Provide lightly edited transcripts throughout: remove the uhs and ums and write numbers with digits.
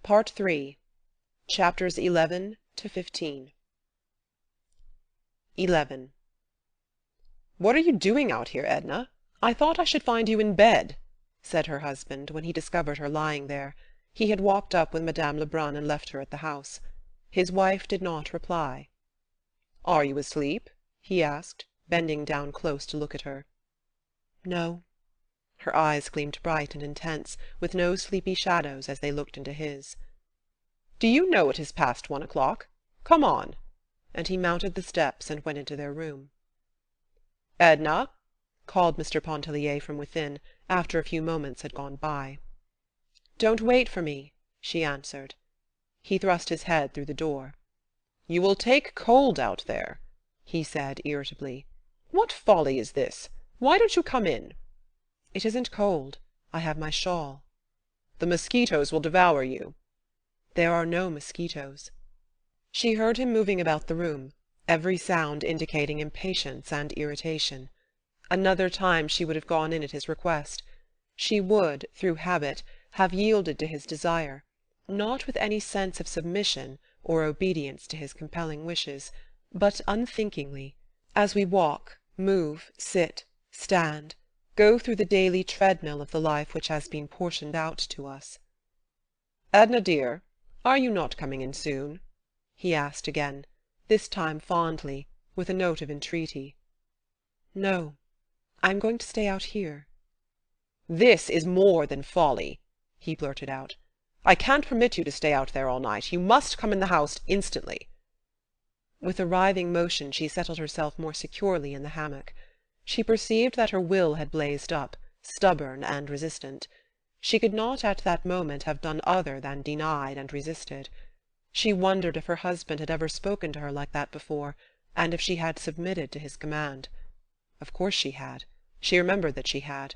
Part 3, Chapters 11 to 15. 11. "What are you doing out here, Edna? I thought I should find you in bed," said her husband, when he discovered her lying there. He had walked up with Madame Lebrun and left her at the house. His wife did not reply. "Are you asleep?" he asked, bending down close to look at her. "No." Her eyes gleamed bright and intense, with no sleepy shadows as they looked into his. "Do you know it is past 1 o'clock? Come on." And he mounted the steps and went into their room. "Edna," called Mr. Pontellier from within, after a few moments had gone by. "Don't wait for me," she answered. He thrust his head through the door. "You will take cold out there," he said irritably. "What folly is this? Why don't you come in?" "It isn't cold. I have my shawl." "The mosquitoes will devour you." "There are no mosquitoes." She heard him moving about the room, every sound indicating impatience and irritation. Another time she would have gone in at his request. She would, through habit, have yielded to his desire, not with any sense of submission or obedience to his compelling wishes, but unthinkingly, as we walk, move, sit, stand, go through the daily treadmill of the life which has been portioned out to us. "Edna, dear, are you not coming in soon?" he asked again, this time fondly, with a note of entreaty. "No, I'm going to stay out here." "This is more than folly," he blurted out. "I can't permit you to stay out there all night. You must come in the house instantly." With a writhing motion she settled herself more securely in the hammock. She perceived that her will had blazed up, stubborn and resistant. She could not at that moment have done other than denied and resisted. She wondered if her husband had ever spoken to her like that before, and if she had submitted to his command. Of course she had. She remembered that she had.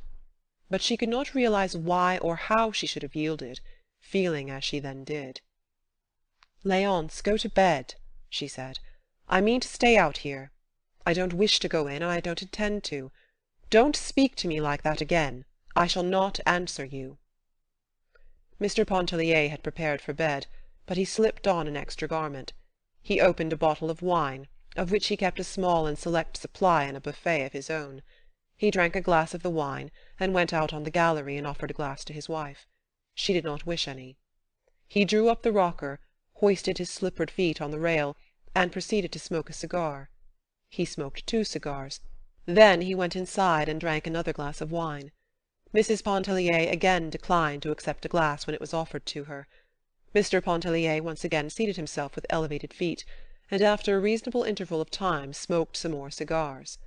But she could not realize why or how she should have yielded, feeling as she then did. "Léonce, go to bed," she said. "I mean to stay out here. I don't wish to go in, and I don't intend to. Don't speak to me like that again. I shall not answer you." Mr. Pontellier had prepared for bed, but he slipped on an extra garment. He opened a bottle of wine, of which he kept a small and select supply in a buffet of his own. He drank a glass of the wine, and went out on the gallery and offered a glass to his wife. She did not wish any. He drew up the rocker, hoisted his slippered feet on the rail, and proceeded to smoke a cigar. He smoked 2 cigars. Then he went inside and drank another glass of wine. Mrs. Pontellier again declined to accept a glass when it was offered to her. Mr. Pontellier once again seated himself with elevated feet, and after a reasonable interval of time smoked some more cigars.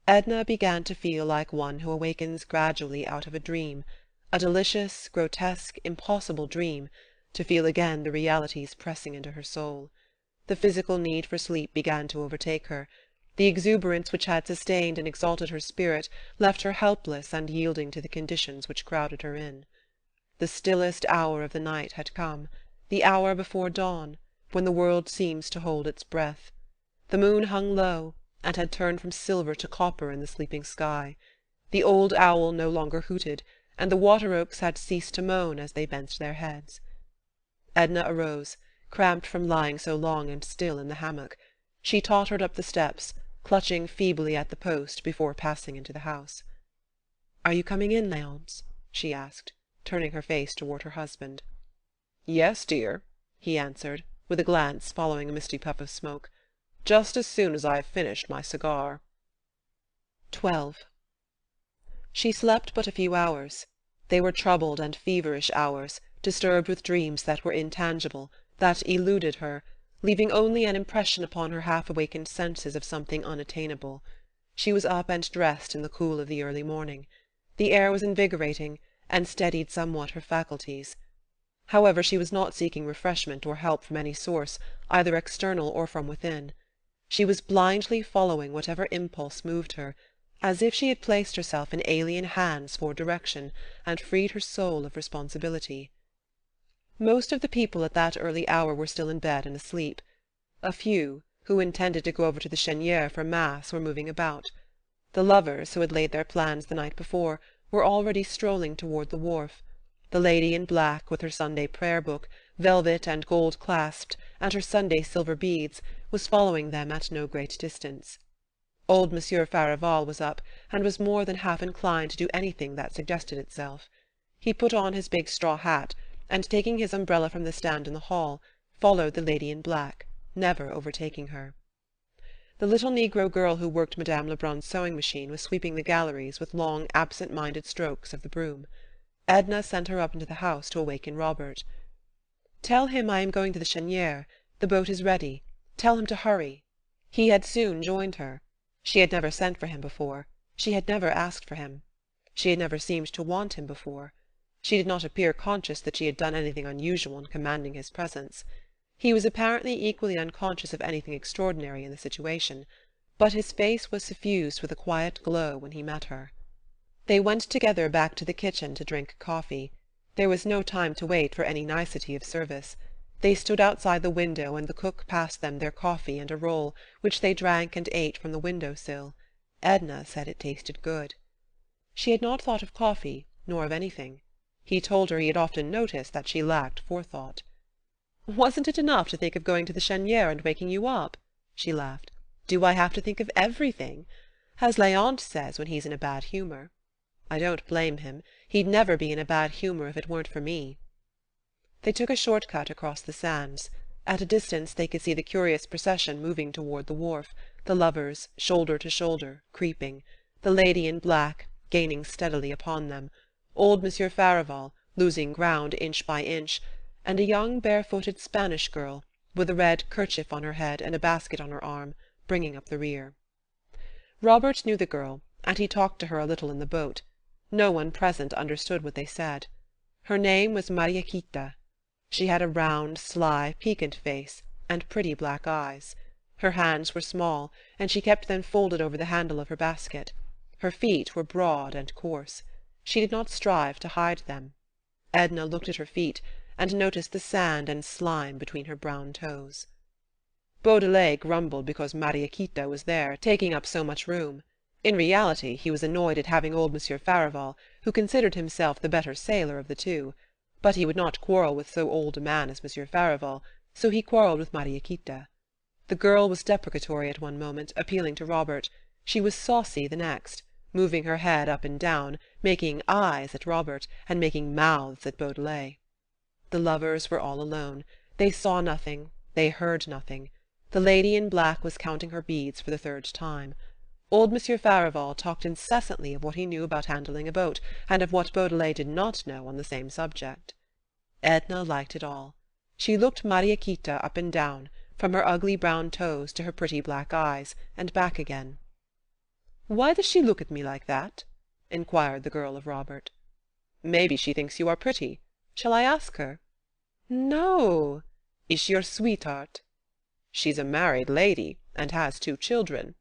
Edna began to feel like one who awakens gradually out of a dream, a delicious, grotesque, impossible dream, to feel again the realities pressing into her soul. The physical need for sleep began to overtake her. The exuberance which had sustained and exalted her spirit left her helpless and yielding to the conditions which crowded her in. The stillest hour of the night had come, the hour before dawn, when the world seems to hold its breath. The moon hung low, and had turned from silver to copper in the sleeping sky. The old owl no longer hooted, and the water-oaks had ceased to moan as they bent their heads. Edna arose, cramped from lying so long and still in the hammock. She tottered up the steps, clutching feebly at the post before passing into the house. "Are you coming in, Léonce?" she asked, turning her face toward her husband. "Yes, dear," he answered, with a glance following a misty puff of smoke. "Just as soon as I have finished my cigar." 12. She slept but a few hours. They were troubled and feverish hours, disturbed with dreams that were intangible, that eluded her, leaving only an impression upon her half-awakened senses of something unattainable. She was up and dressed in the cool of the early morning. The air was invigorating, and steadied somewhat her faculties. However, she was not seeking refreshment or help from any source, either external or from within. She was blindly following whatever impulse moved her, as if she had placed herself in alien hands for direction, and freed her soul of responsibility. Most of the people at that early hour were still in bed and asleep. A few, who intended to go over to the Chênière for Mass, were moving about. The lovers, who had laid their plans the night before, were already strolling toward the wharf. The lady in black, with her Sunday prayer-book, velvet and gold clasped, and her Sunday silver beads, was following them at no great distance. Old Monsieur Farival was up, and was more than half inclined to do anything that suggested itself. He put on his big straw hat, and taking his umbrella from the stand in the hall, followed the lady in black, never overtaking her. The little negro girl who worked Madame Lebrun's sewing-machine was sweeping the galleries with long, absent-minded strokes of the broom. Edna sent her up into the house to awaken Robert. "Tell him I am going to the Cheniere. The boat is ready. Tell him to hurry." He had soon joined her. She had never sent for him before. She had never asked for him. She had never seemed to want him before. She did not appear conscious that she had done anything unusual in commanding his presence. He was apparently equally unconscious of anything extraordinary in the situation, but his face was suffused with a quiet glow when he met her. They went together back to the kitchen to drink coffee. There was no time to wait for any nicety of service. They stood outside the window, and the cook passed them their coffee and a roll, which they drank and ate from the window-sill. Edna said it tasted good. She had not thought of coffee, nor of anything. He told her he had often noticed that she lacked forethought. "Wasn't it enough to think of going to the Cheniere and waking you up?" she laughed. "Do I have to think of everything? As Léon says when he's in a bad humour. I don't blame him. He'd never be in a bad humour if it weren't for me." They took a short cut across the sands. At a distance they could see the curious procession moving toward the wharf, the lovers, shoulder to shoulder, creeping, the lady in black, gaining steadily upon them, old Monsieur Farival, losing ground inch by inch, and a young bare-footed Spanish girl, with a red kerchief on her head and a basket on her arm, bringing up the rear. Robert knew the girl, and he talked to her a little in the boat. No one present understood what they said. Her name was Mariaquita. She had a round, sly, piquant face, and pretty black eyes. Her hands were small, and she kept them folded over the handle of her basket. Her feet were broad and coarse. She did not strive to hide them. Edna looked at her feet, and noticed the sand and slime between her brown toes. Beaudelet grumbled because Mariaquita was there, taking up so much room. In reality, he was annoyed at having old Monsieur Farival, who considered himself the better sailor of the two. But he would not quarrel with so old a man as Monsieur Farival, so he quarrelled with Mariaquita. The girl was deprecatory at one moment, appealing to Robert. She was saucy the next, moving her head up and down, making eyes at Robert, and making mouths at Beaudelet. The lovers were all alone. They saw nothing, they heard nothing. The lady in black was counting her beads for the third time. Old Monsieur Farival talked incessantly of what he knew about handling a boat, and of what Beaudelet did not know on the same subject. Edna liked it all. She looked Mariaquita up and down, from her ugly brown toes to her pretty black eyes, and back again. "Why does she look at me like that?" inquired the girl of Robert. "Maybe she thinks you are pretty. Shall I ask her?" "No." "Is she your sweetheart?" "She's a married lady, and has 2 children."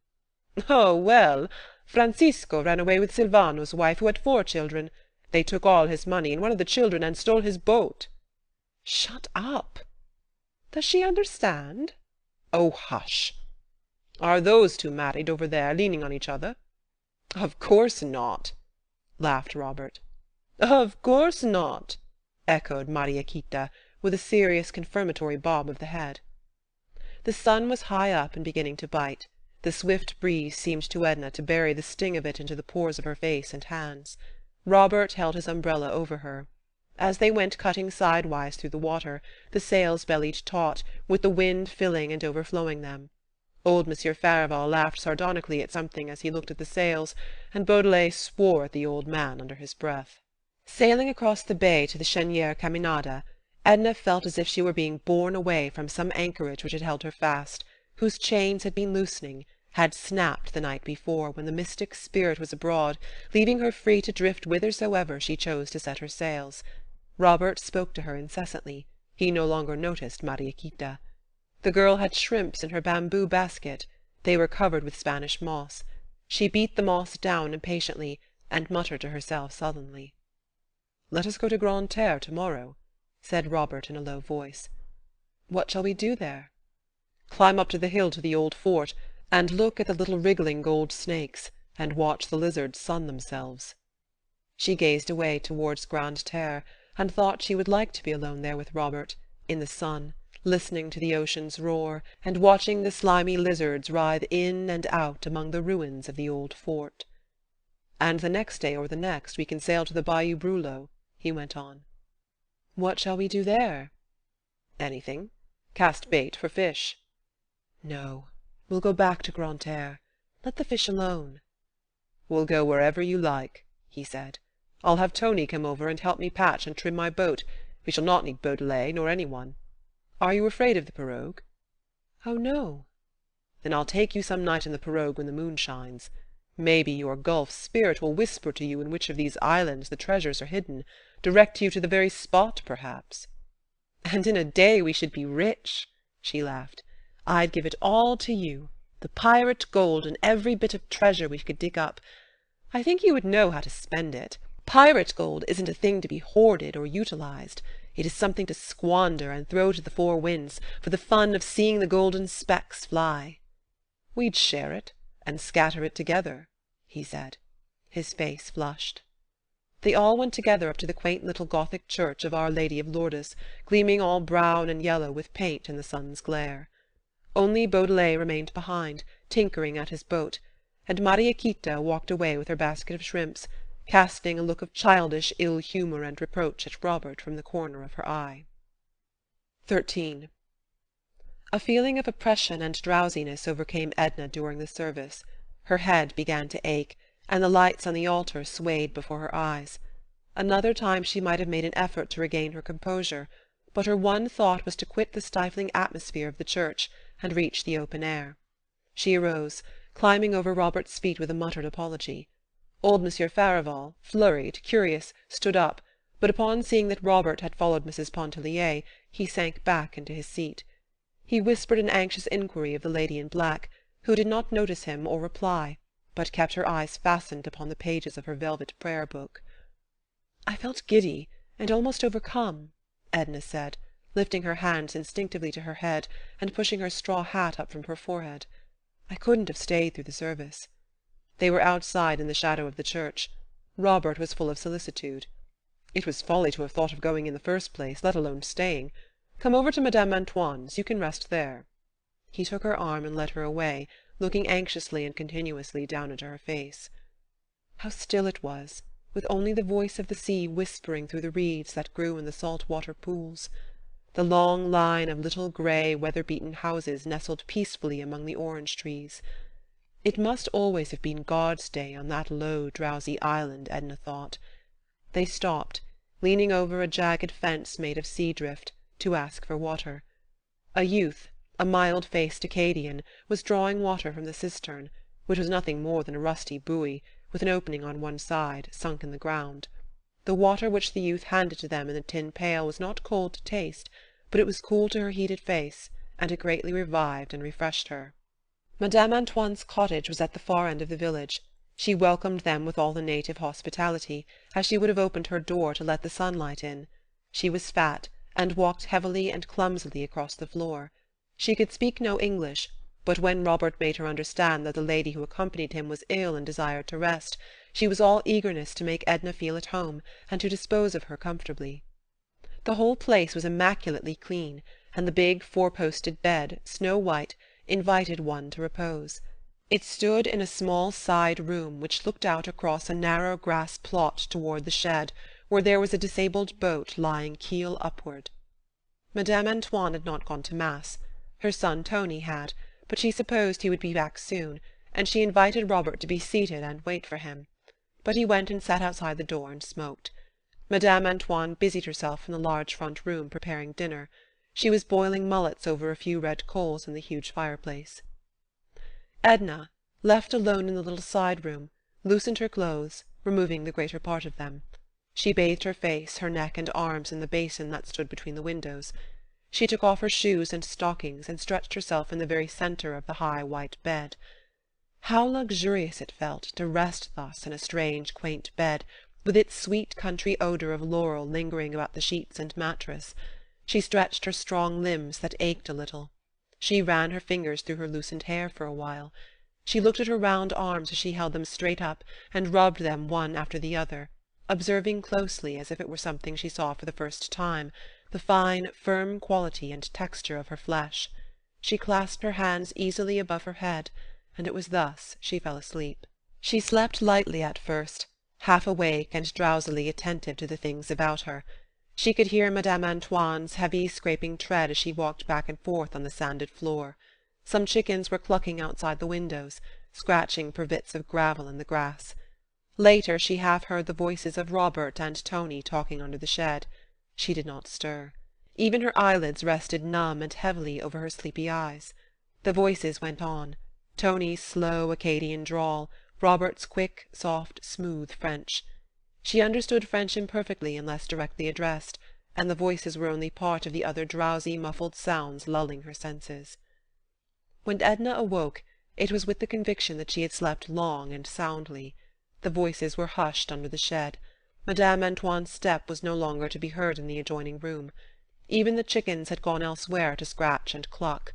"Oh, well, Francisco ran away with Silvano's wife, who had 4 children. They took all his money, and one of the children and stole his boat." "Shut up." "Does she understand?" "Oh, hush." "Are those 2 married over there, leaning on each other?" "Of course not," laughed Robert. "Of course not," echoed Mariaquita, with a serious confirmatory bob of the head. The sun was high up and beginning to bite. The swift breeze seemed to Edna to bury the sting of it into the pores of her face and hands. Robert held his umbrella over her. As they went cutting sidewise through the water, the sails bellied taut, with the wind filling and overflowing them. Old Monsieur Farival laughed sardonically at something as he looked at the sails, and Beaudelet swore at the old man under his breath. Sailing across the bay to the Cheniere Caminada, Edna felt as if she were being borne away from some anchorage which had held her fast, whose chains had been loosening, had snapped the night before, when the mystic spirit was abroad, leaving her free to drift whithersoever she chose to set her sails. Robert spoke to her incessantly. He no longer noticed Mariaquita. The girl had shrimps in her bamboo basket. They were covered with Spanish moss. She beat the moss down impatiently, and muttered to herself sullenly. "Let us go to Grande Terre tomorrow," said Robert in a low voice. "What shall we do there?" "Climb up to the hill to the old fort, and look at the little wriggling gold snakes, and watch the lizards sun themselves." She gazed away towards Grande Terre, and thought she would like to be alone there with Robert, in the sun, listening to the ocean's roar, and watching the slimy lizards writhe in and out among the ruins of the old fort. "And the next day or the next we can sail to the Bayou Brulow," he went on. "What shall we do there?" "Anything. Cast bait for fish." "No, we'll go back to Grande Terre. Let the fish alone." "We'll go wherever you like," he said. "I'll have Tony come over and help me patch and trim my boat. We shall not need Beaudelet, nor any one. Are you afraid of the pirogue?" "Oh, no." "Then I'll take you some night in the pirogue when the moon shines. Maybe your Gulf spirit will whisper to you in which of these islands the treasures are hidden, direct you to the very spot, perhaps." "And in a day we should be rich," she laughed. "I'd give it all to you, the pirate gold and every bit of treasure we could dig up. I think you would know how to spend it. Pirate gold isn't a thing to be hoarded or utilized. It is something to squander and throw to the four winds, for the fun of seeing the golden specks fly." "We'd share it, and scatter it together," he said. His face flushed. They all went together up to the quaint little Gothic church of Our Lady of Lourdes, gleaming all brown and yellow with paint in the sun's glare. Only Beaudelet remained behind, tinkering at his boat, and Mariquita walked away with her basket of shrimps, casting a look of childish ill-humour and reproach at Robert from the corner of her eye. 13. A feeling of oppression and drowsiness overcame Edna during the service. Her head began to ache, and the lights on the altar swayed before her eyes. Another time she might have made an effort to regain her composure, but her one thought was to quit the stifling atmosphere of the church and reach the open air. She arose, climbing over Robert's feet with a muttered apology. Old Monsieur Farival, flurried, curious, stood up, but upon seeing that Robert had followed Mrs. Pontellier, he sank back into his seat. He whispered an anxious inquiry of the lady in black, who did not notice him or reply, but kept her eyes fastened upon the pages of her velvet prayer-book. "I felt giddy and almost overcome," Edna said, lifting her hands instinctively to her head and pushing her straw hat up from her forehead. "I couldn't have stayed through the service." They were outside in the shadow of the church. Robert was full of solicitude. "It was folly to have thought of going in the first place, let alone staying. Come over to Madame Antoine's, you can rest there." He took her arm and led her away, looking anxiously and continuously down into her face. How still it was, with only the voice of the sea whispering through the reeds that grew in the salt-water pools. The long line of little grey, weather-beaten houses nestled peacefully among the orange trees. It must always have been God's day on that low, drowsy island, Edna thought. They stopped, leaning over a jagged fence made of sea-drift, to ask for water. A youth, a mild-faced Acadian, was drawing water from the cistern, which was nothing more than a rusty buoy, with an opening on one side, sunk in the ground. The water which the youth handed to them in the tin pail was not cold to taste, but it was cool to her heated face, and it greatly revived and refreshed her. Madame Antoine's cottage was at the far end of the village. She welcomed them with all the native hospitality, as she would have opened her door to let the sunlight in. She was fat, and walked heavily and clumsily across the floor. She could speak no English, but when Robert made her understand that the lady who accompanied him was ill and desired to rest, she was all eagerness to make Edna feel at home, and to dispose of her comfortably. The whole place was immaculately clean, and the big four-posted bed, snow-white, invited one to repose. It stood in a small side room which looked out across a narrow grass plot toward the shed, where there was a disabled boat lying keel upward. Madame Antoine had not gone to mass. Her son Tony had, but she supposed he would be back soon, and she invited Robert to be seated and wait for him. But he went and sat outside the door and smoked. Madame Antoine busied herself in the large front room preparing dinner. She was boiling mullets over a few red coals in the huge fireplace. Edna, left alone in the little side room, loosened her clothes, removing the greater part of them. She bathed her face, her neck and arms in the basin that stood between the windows. She took off her shoes and stockings and stretched herself in the very centre of the high white bed. How luxurious it felt to rest thus in a strange, quaint bed, with its sweet country odour of laurel lingering about the sheets and mattress. She stretched her strong limbs that ached a little. She ran her fingers through her loosened hair for a while. She looked at her round arms as she held them straight up and rubbed them one after the other, observing closely, as if it were something she saw for the first time, the fine, firm quality and texture of her flesh. She clasped her hands easily above her head, and it was thus she fell asleep. She slept lightly at first, half awake and drowsily attentive to the things about her. She could hear Madame Antoine's heavy, scraping tread as she walked back and forth on the sanded floor. Some chickens were clucking outside the windows, scratching for bits of gravel in the grass. Later she half heard the voices of Robert and Tony talking under the shed. She did not stir. Even her eyelids rested numb and heavily over her sleepy eyes. The voices went on, Tony's slow Acadian drawl, Robert's quick, soft, smooth French. She understood French imperfectly unless directly addressed, and the voices were only part of the other drowsy, muffled sounds lulling her senses. When Edna awoke, it was with the conviction that she had slept long and soundly. The voices were hushed under the shed. Madame Antoine's step was no longer to be heard in the adjoining room. Even the chickens had gone elsewhere to scratch and cluck.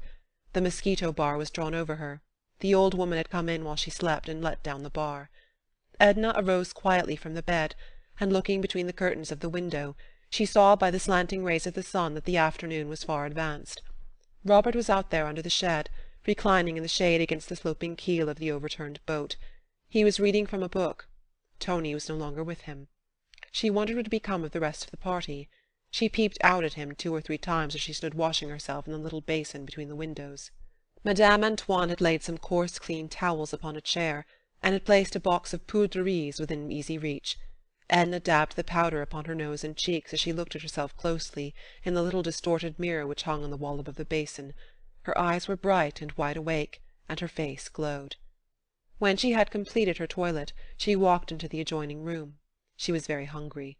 The mosquito bar was drawn over her. The old woman had come in while she slept and let down the bar. Edna arose quietly from the bed, and looking between the curtains of the window, she saw by the slanting rays of the sun that the afternoon was far advanced. Robert was out there under the shed, reclining in the shade against the sloping keel of the overturned boat. He was reading from a book. Tony was no longer with him. She wondered what had become of the rest of the party. She peeped out at him 2 or 3 times as she stood washing herself in the little basin between the windows. Madame Antoine had laid some coarse clean towels upon a chair, and had placed a box of poudreries within easy reach. Edna dabbed the powder upon her nose and cheeks as she looked at herself closely in the little distorted mirror which hung on the wall above the basin. Her eyes were bright and wide awake, and her face glowed. When she had completed her toilet, she walked into the adjoining room. She was very hungry.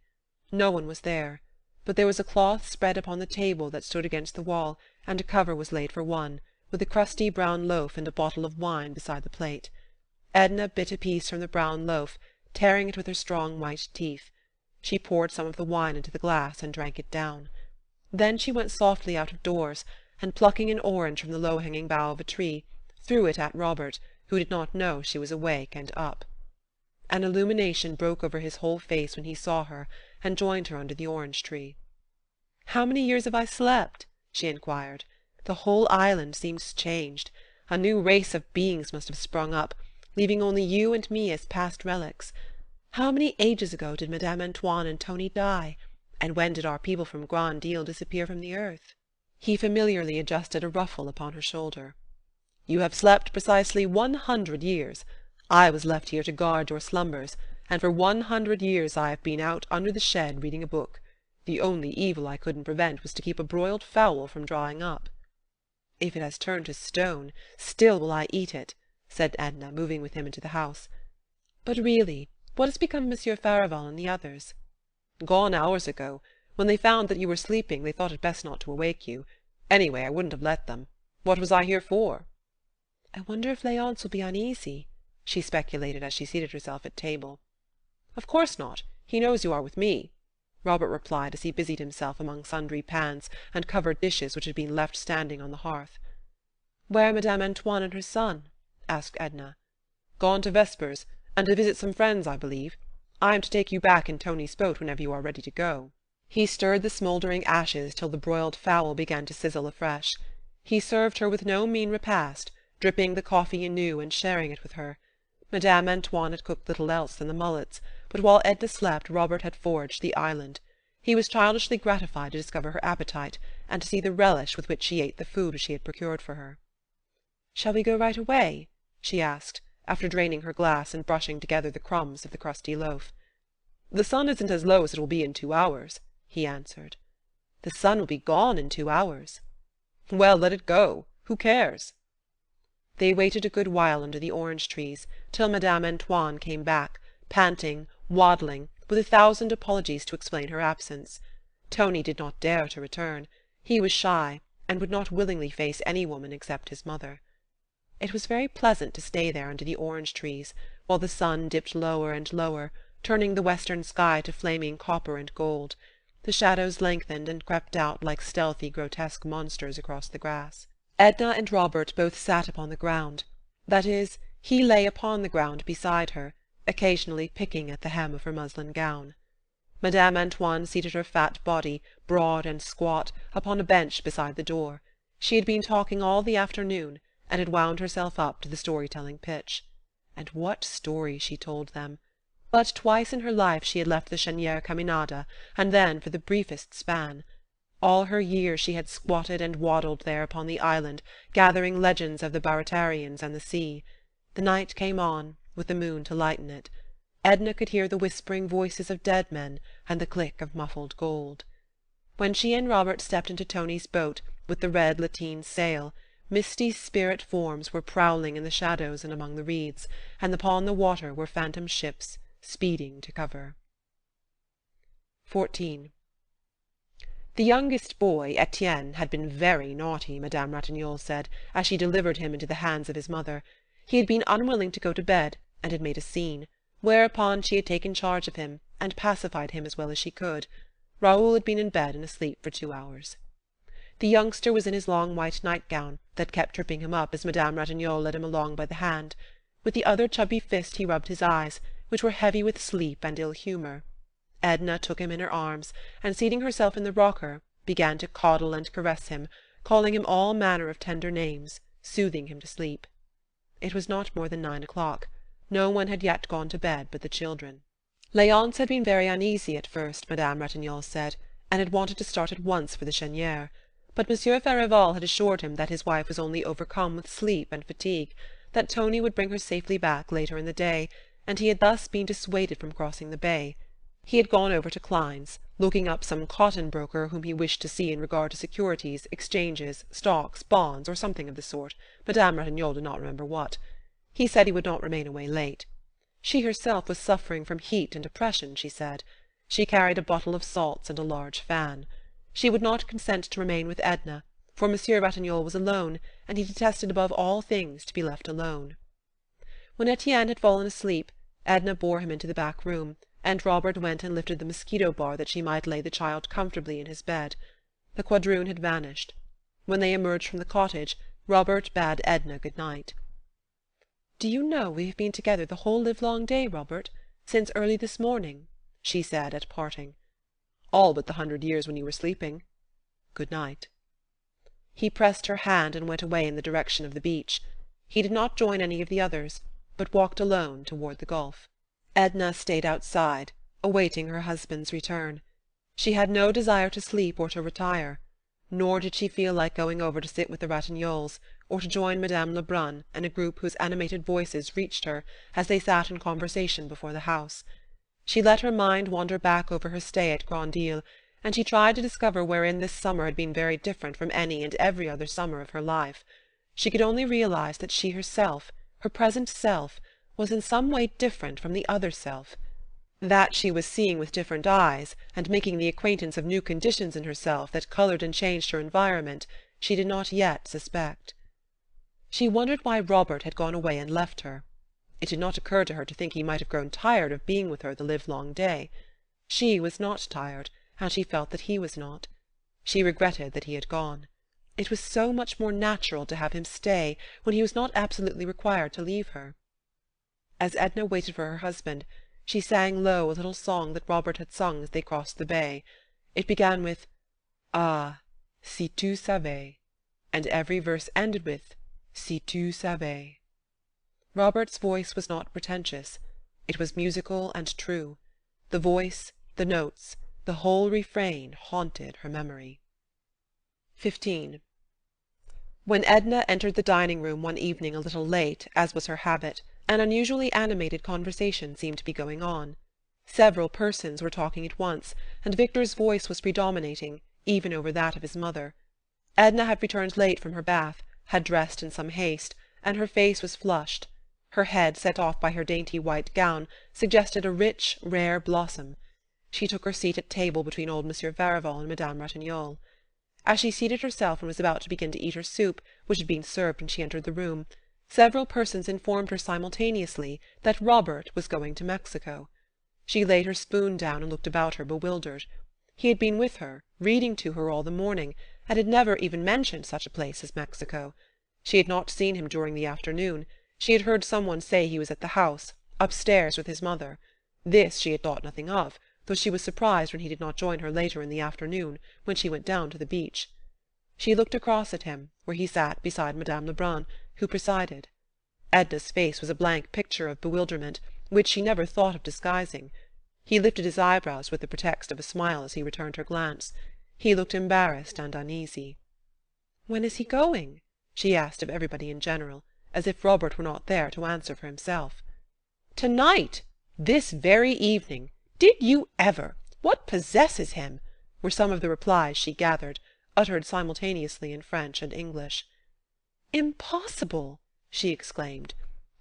No one was there, but there was a cloth spread upon the table that stood against the wall, and a cover was laid for one, with a crusty brown loaf and a bottle of wine beside the plate. Edna bit a piece from the brown loaf, tearing it with her strong white teeth. She poured some of the wine into the glass and drank it down. Then she went softly out of doors, and plucking an orange from the low-hanging bough of a tree, threw it at Robert, who did not know she was awake and up. An illumination broke over his whole face when he saw her, and joined her under the orange-tree. "How many years have I slept?" she inquired. "The whole island seems changed. A new race of beings must have sprung up, leaving only you and me as past relics. How many ages ago did Madame Antoine and Tony die? And when did our people from Grand Isle disappear from the earth?" He familiarly adjusted a ruffle upon her shoulder. "You have slept precisely 100 years. I was left here to guard your slumbers, and for 100 years I have been out under the shed reading a book. The only evil I couldn't prevent was to keep a broiled fowl from drying up." "If it has turned to stone, still will I eat it," said Edna, moving with him into the house. "But really, what has become of Monsieur Farival and the others?" "Gone hours ago. When they found that you were sleeping, they thought it best not to awake you. Anyway, I wouldn't have let them. What was I here for?" "I wonder if Léonce will be uneasy," she speculated as she seated herself at table. "Of course not. He knows you are with me," Robert replied as he busied himself among sundry pans and covered dishes which had been left standing on the hearth. "Where are Madame Antoine and her son?" asked Edna. "Gone to vespers, and to visit some friends, I believe. I am to take you back in Tony's boat whenever you are ready to go." He stirred the smouldering ashes till the broiled fowl began to sizzle afresh. He served her with no mean repast, dripping the coffee anew and sharing it with her. Madame Antoine had cooked little else than the mullets, but while Edna slept Robert had foraged the island. He was childishly gratified to discover her appetite, and to see the relish with which she ate the food which he had procured for her. "Shall we go right away?" she asked, after draining her glass and brushing together the crumbs of the crusty loaf. "The sun isn't as low as it will be in 2 hours," he answered. "The sun will be gone in 2 hours." "Well, let it go. Who cares?" They waited a good while under the orange-trees, till Madame Antoine came back, panting, waddling, with 1,000 apologies to explain her absence. Tony did not dare to return. He was shy, and would not willingly face any woman except his mother. It was very pleasant to stay there under the orange-trees, while the sun dipped lower and lower, turning the western sky to flaming copper and gold. The shadows lengthened and crept out like stealthy, grotesque monsters across the grass. Edna and Robert both sat upon the ground. That is, he lay upon the ground beside her, occasionally picking at the hem of her muslin gown. Madame Antoine seated her fat body, broad and squat, upon a bench beside the door. She had been talking all the afternoon, and had wound herself up to the story-telling pitch. And what stories she told them! But twice in her life she had left the Chênière Caminada, and then for the briefest span. All her years she had squatted and waddled there upon the island, gathering legends of the Baratarians and the sea. The night came on, with the moon to lighten it. Edna could hear the whispering voices of dead men and the click of muffled gold. When she and Robert stepped into Tony's boat, with the red lateen sail, misty spirit forms were prowling in the shadows and among the reeds, and upon the water were phantom ships speeding to cover. 14. The youngest boy, Etienne, had been very naughty, Madame Ratignolle said, as she delivered him into the hands of his mother. He had been unwilling to go to bed, and had made a scene, whereupon she had taken charge of him, and pacified him as well as she could. Raoul had been in bed and asleep for 2 hours. The youngster was in his long white nightgown, that kept tripping him up as Madame Ratignolle led him along by the hand. With the other chubby fist he rubbed his eyes, which were heavy with sleep and ill-humour. Edna took him in her arms, and seating herself in the rocker, began to coddle and caress him, calling him all manner of tender names, soothing him to sleep. It was not more than 9 o'clock. No one had yet gone to bed but the children. Léonce had been very uneasy at first, Madame Ratignolle said, and had wanted to start at once for the Chênière. But Monsieur Farival had assured him that his wife was only overcome with sleep and fatigue, that Tony would bring her safely back later in the day, and he had thus been dissuaded from crossing the bay. He had gone over to Klein's, looking up some cotton broker whom he wished to see in regard to securities, exchanges, stocks, bonds, or something of the sort. Madame Ratignolle did not remember what. He said he would not remain away late. She herself was suffering from heat and oppression, she said. She carried a bottle of salts and a large fan. She would not consent to remain with Edna, for Monsieur Ratignolle was alone, and he detested above all things to be left alone. When Etienne had fallen asleep, Edna bore him into the back room, and Robert went and lifted the mosquito-bar that she might lay the child comfortably in his bed. The quadroon had vanished. When they emerged from the cottage, Robert bade Edna good night. "Do you know we have been together the whole livelong day, Robert, since early this morning?" she said at parting. "All but the 100 years when you were sleeping. Good night." He pressed her hand and went away in the direction of the beach. He did not join any of the others, but walked alone toward the gulf. Edna stayed outside, awaiting her husband's return. She had no desire to sleep or to retire, nor did she feel like going over to sit with the Ratignolles, or to join Madame Lebrun and a group whose animated voices reached her as they sat in conversation before the house. She let her mind wander back over her stay at Grand-Isle, and she tried to discover wherein this summer had been very different from any and every other summer of her life. She could only realize that she herself, her present self, was in some way different from the other self. That she was seeing with different eyes, and making the acquaintance of new conditions in herself that colored and changed her environment, she did not yet suspect. She wondered why Robert had gone away and left her. It did not occur to her to think he might have grown tired of being with her the livelong day. She was not tired, and she felt that he was not. She regretted that he had gone. It was so much more natural to have him stay when he was not absolutely required to leave her. As Edna waited for her husband, she sang low a little song that Robert had sung as they crossed the bay. It began with "Ah, si tu savais," and every verse ended with "si tu savais." Robert's voice was not pretentious. It was musical and true. The voice, the notes, the whole refrain haunted her memory. 15. When Edna entered the dining-room one evening a little late, as was her habit, an unusually animated conversation seemed to be going on. Several persons were talking at once, and Victor's voice was predominating, even over that of his mother. Edna had returned late from her bath, had dressed in some haste, and her face was flushed. Her head, set off by her dainty white gown, suggested a rich, rare blossom. She took her seat at table between old Monsieur Farival and Madame Ratignolle. As she seated herself and was about to begin to eat her soup, which had been served when she entered the room, several persons informed her simultaneously that Robert was going to Mexico. She laid her spoon down and looked about her bewildered. He had been with her, reading to her all the morning, and had never even mentioned such a place as Mexico. She had not seen him during the afternoon. She had heard some one say he was at the house, upstairs with his mother. This she had thought nothing of, though she was surprised when he did not join her later in the afternoon, when she went down to the beach. She looked across at him, where he sat beside Madame Lebrun, who presided. Edna's face was a blank picture of bewilderment, which she never thought of disguising. He lifted his eyebrows with the pretext of a smile as he returned her glance. He looked embarrassed and uneasy. "When is he going?" she asked of everybody in general, as if Robert were not there to answer for himself. "To-night! This very evening! Did you ever? What possesses him?" were some of the replies she gathered, uttered simultaneously in French and English. "Impossible!" she exclaimed.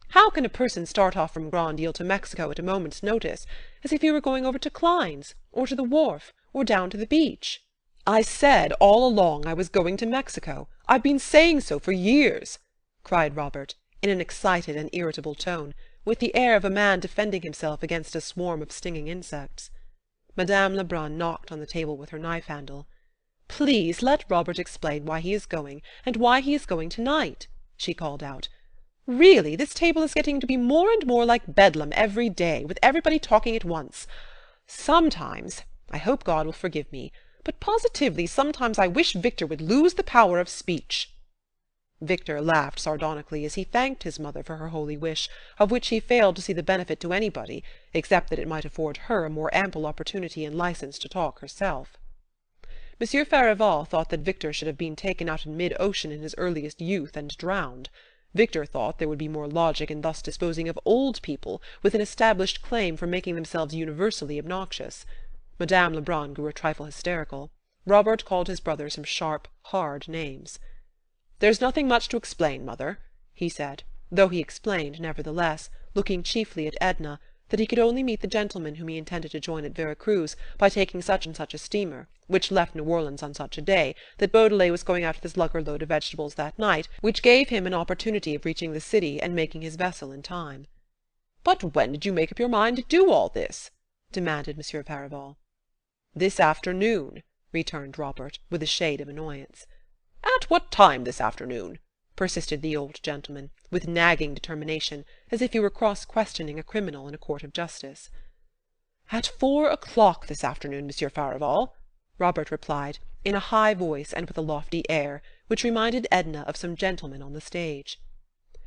"How can a person start off from Grand Isle to Mexico at a moment's notice, as if he were going over to Klein's, or to the wharf, or down to the beach?" "I said all along I was going to Mexico. I've been saying so for years," cried Robert, in an excited and irritable tone, with the air of a man defending himself against a swarm of stinging insects. Madame Lebrun knocked on the table with her knife-handle. "Please let Robert explain why he is going, and why he is going to-night," she called out. "Really, this table is getting to be more and more like Bedlam every day, with everybody talking at once. Sometimes, I hope God will forgive me, but positively sometimes I wish Victor would lose the power of speech." Victor laughed sardonically as he thanked his mother for her holy wish, of which he failed to see the benefit to anybody, except that it might afford her a more ample opportunity and license to talk herself. Monsieur Farival thought that Victor should have been taken out in mid-ocean in his earliest youth and drowned. Victor thought there would be more logic in thus disposing of old people with an established claim for making themselves universally obnoxious. Madame Lebrun grew a trifle hysterical. Robert called his brother some sharp, hard names. "There's nothing much to explain, mother," he said, though he explained, nevertheless, looking chiefly at Edna, that he could only meet the gentleman whom he intended to join at Vera Cruz by taking such and such a steamer, which left New Orleans on such a day, that Beaudelet was going out with his lugger-load of vegetables that night, which gave him an opportunity of reaching the city and making his vessel in time. "But when did you make up your mind to do all this?" demanded Monsieur Farival. "This afternoon," returned Robert, with a shade of annoyance. "At what time this afternoon?" persisted the old gentleman, with nagging determination, as if he were cross-questioning a criminal in a court of justice. "At 4 o'clock this afternoon, Monsieur Farival," Robert replied, in a high voice and with a lofty air, which reminded Edna of some gentlemen on the stage.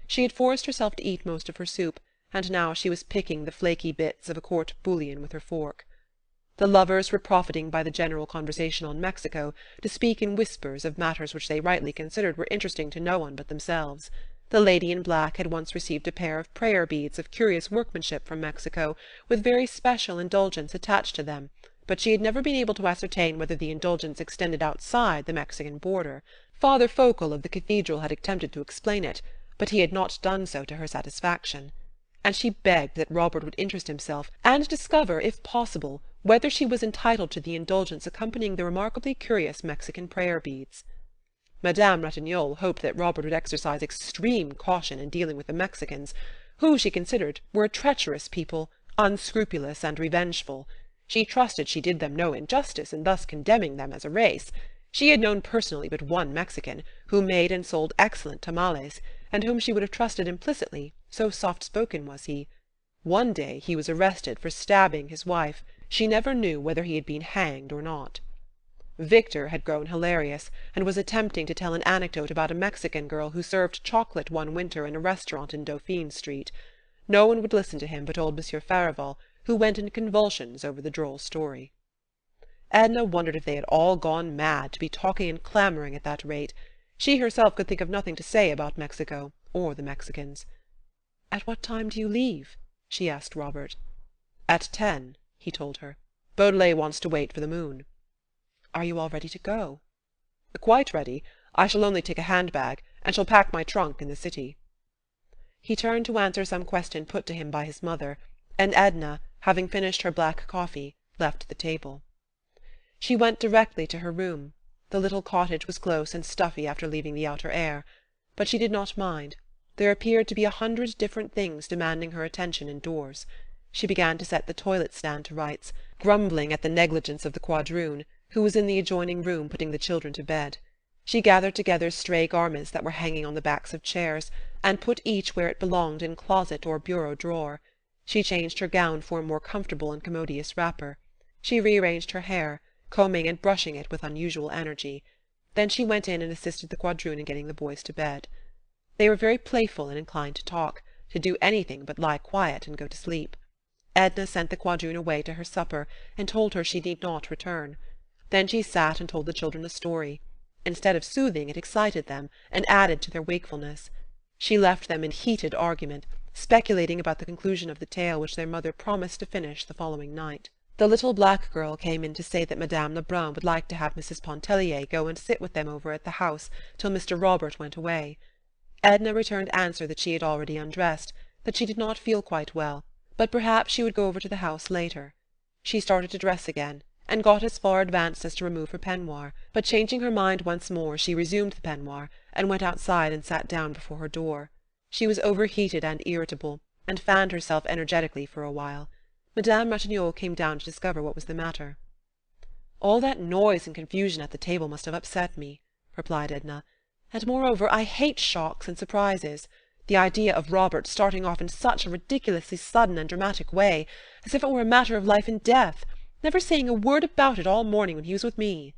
She had forced herself to eat most of her soup, and now she was picking the flaky bits of a court bouillon with her fork. The lovers were profiting by the general conversation on Mexico to speak in whispers of matters which they rightly considered were interesting to no one but themselves. The lady in black had once received a pair of prayer beads of curious workmanship from Mexico, with very special indulgence attached to them, but she had never been able to ascertain whether the indulgence extended outside the Mexican border. Father Fochel of the cathedral had attempted to explain it, but he had not done so to her satisfaction, and she begged that Robert would interest himself, and discover, if possible, whether she was entitled to the indulgence accompanying the remarkably curious Mexican prayer beads. Madame Ratignolle hoped that Robert would exercise extreme caution in dealing with the Mexicans, who, she considered, were a treacherous people, unscrupulous and revengeful. She trusted she did them no injustice in thus condemning them as a race. She had known personally but one Mexican, who made and sold excellent tamales, and whom she would have trusted implicitly, so soft-spoken was he. One day he was arrested for stabbing his wife. She never knew whether he had been hanged or not. Victor had grown hilarious, and was attempting to tell an anecdote about a Mexican girl who served chocolate one winter in a restaurant in Dauphine Street. No one would listen to him but old Monsieur Farival, who went in convulsions over the droll story. Edna wondered if they had all gone mad to be talking and clamouring at that rate. She herself could think of nothing to say about Mexico or the Mexicans. "At what time do you leave?" she asked Robert. "At 10, he told her. Beaudelet wants to wait for the moon." "Are you all ready to go?" "Quite ready. I shall only take a hand-bag, and shall pack my trunk in the city." He turned to answer some question put to him by his mother, and Edna, having finished her black coffee, left the table. She went directly to her room. The little cottage was close and stuffy after leaving the outer air, but she did not mind. There appeared to be 100 different things demanding her attention indoors. She began to set the toilet-stand to rights, grumbling at the negligence of the quadroon, who was in the adjoining room putting the children to bed. She gathered together stray garments that were hanging on the backs of chairs, and put each where it belonged in closet or bureau drawer. She changed her gown for a more comfortable and commodious wrapper. She rearranged her hair, combing and brushing it with unusual energy. Then she went in and assisted the quadroon in getting the boys to bed. They were very playful and inclined to talk, to do anything but lie quiet and go to sleep. Edna sent the quadroon away to her supper, and told her she need not return. Then she sat and told the children a story. Instead of soothing, it excited them, and added to their wakefulness. She left them in heated argument, speculating about the conclusion of the tale which their mother promised to finish the following night. The little black girl came in to say that Madame Lebrun would like to have Mrs. Pontellier go and sit with them over at the house till Mr. Robert went away. Edna returned answer that she had already undressed, that she did not feel quite well, but perhaps she would go over to the house later. She started to dress again, and got as far advanced as to remove her peignoir, but changing her mind once more she resumed the peignoir, and went outside and sat down before her door. She was overheated and irritable, and fanned herself energetically for a while. Madame Ratignolle came down to discover what was the matter. "All that noise and confusion at the table must have upset me," replied Edna. "And moreover, I hate shocks and surprises. The idea of Robert starting off in such a ridiculously sudden and dramatic way, as if it were a matter of life and death, never saying a word about it all morning when he was with me."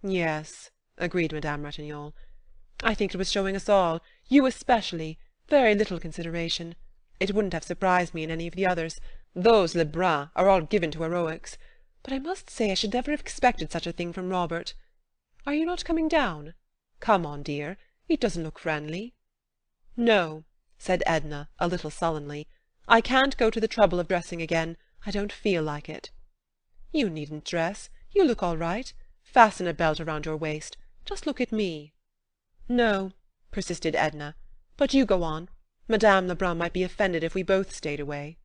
"Yes," agreed Madame Ratignolle. "I think it was showing us all, you especially, very little consideration. It wouldn't have surprised me in any of the others. Those Lebrun are all given to heroics. But I must say I should never have expected such a thing from Robert. Are you not coming down? Come on, dear. It doesn't look friendly." "No," said Edna, a little sullenly. "I can't go to the trouble of dressing again. I don't feel like it." "You needn't dress. You look all right. Fasten a belt around your waist. Just look at me." "No," persisted Edna. "But you go on. Madame Lebrun might be offended if we both stayed away."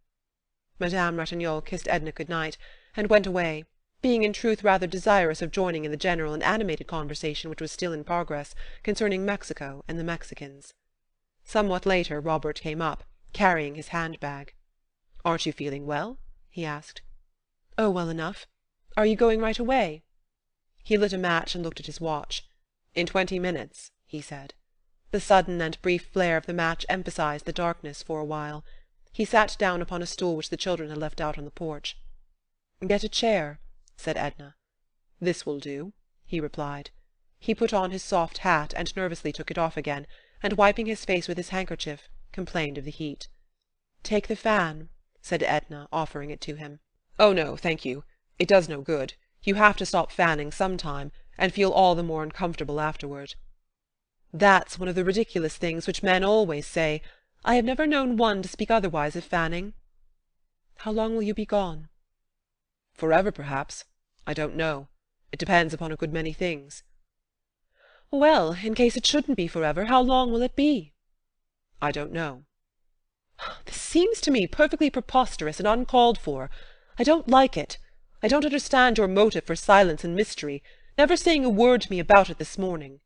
Madame Ratignolle kissed Edna good night, and went away, being in truth rather desirous of joining in the general and animated conversation which was still in progress concerning Mexico and the Mexicans. Somewhat later Robert came up, carrying his hand-bag. "Aren't you feeling well?" he asked. "Oh, well enough. Are you going right away?" He lit a match and looked at his watch. "In 20 minutes," he said. The sudden and brief flare of the match emphasized the darkness for a while. He sat down upon a stool which the children had left out on the porch. "Get a chair," said Edna. "This will do," he replied. He put on his soft hat and nervously took it off again, and wiping his face with his handkerchief, complained of the heat. "Take the fan," said Edna, offering it to him. "Oh, no, thank you. It does no good. You have to stop fanning some time, and feel all the more uncomfortable afterward." "That's one of the ridiculous things which men always say. I have never known one to speak otherwise of fanning." "How long will you be gone?" "Forever, perhaps. I don't know. It depends upon a good many things." "Well, in case it shouldn't be forever, how long will it be?" "I don't know." "This seems to me perfectly preposterous and uncalled for. I don't like it. I don't understand your motive for silence and mystery, never saying a word to me about it this morning."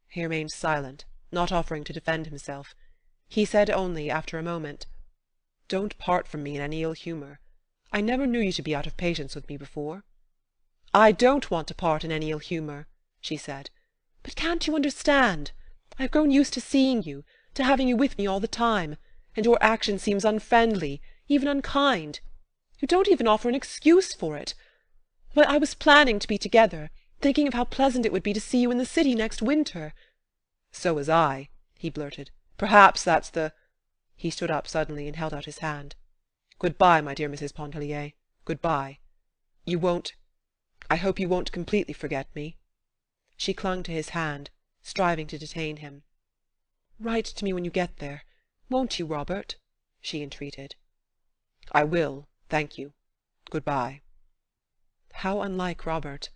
He remained silent, not offering to defend himself. He said only, after a moment, "Don't part from me in any ill humour. I never knew you to be out of patience with me before." "I don't want to part in any ill humour," she said. "But can't you understand? I've grown used to seeing you, to having you with me all the time, and your action seems unfriendly, even unkind. You don't even offer an excuse for it. But I was planning to be together, thinking of how pleasant it would be to see you in the city next winter." "So was I," he blurted. "Perhaps that's the—" He stood up suddenly and held out his hand. "Good-bye, my dear Mrs. Pontellier. Good-bye. You won't—I hope you won't completely forget me." She clung to his hand, striving to detain him. "Write to me when you get there. Won't you, Robert?" she entreated. "I will, thank you. Good-bye." How unlike Robert!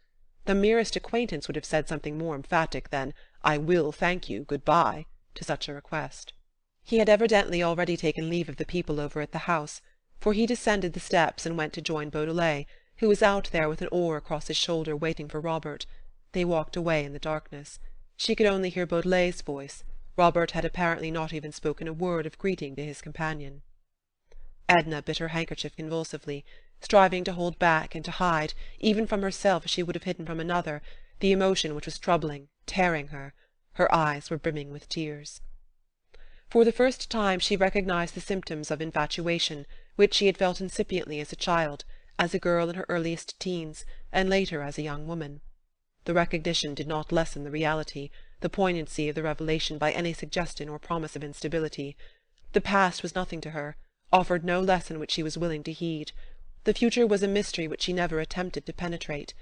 The merest acquaintance would have said something more emphatic than "I will, thank you, good-bye," to such a request. He had evidently already taken leave of the people over at the house, for he descended the steps and went to join Beaudelet, who was out there with an oar across his shoulder waiting for Robert. They walked away in the darkness. She could only hear Beaudelet's voice. Robert had apparently not even spoken a word of greeting to his companion. Edna bit her handkerchief convulsively, striving to hold back and to hide, even from herself as she would have hidden from another, the emotion which was troubling, tearing her. Her eyes were brimming with tears. For the first time she recognized the symptoms of infatuation, which she had felt incipiently as a child, as a girl in her earliest teens, and later as a young woman. The recognition did not lessen the reality, the poignancy of the revelation by any suggestion or promise of instability. The past was nothing to her, offered no lesson which she was willing to heed. The future was a mystery which she never attempted to penetrate.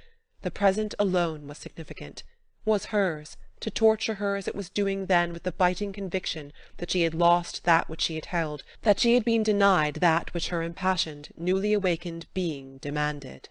The present alone was significant, was hers, to torture her as it was doing then with the biting conviction that she had lost that which she had held, that she had been denied that which her impassioned, newly awakened being demanded.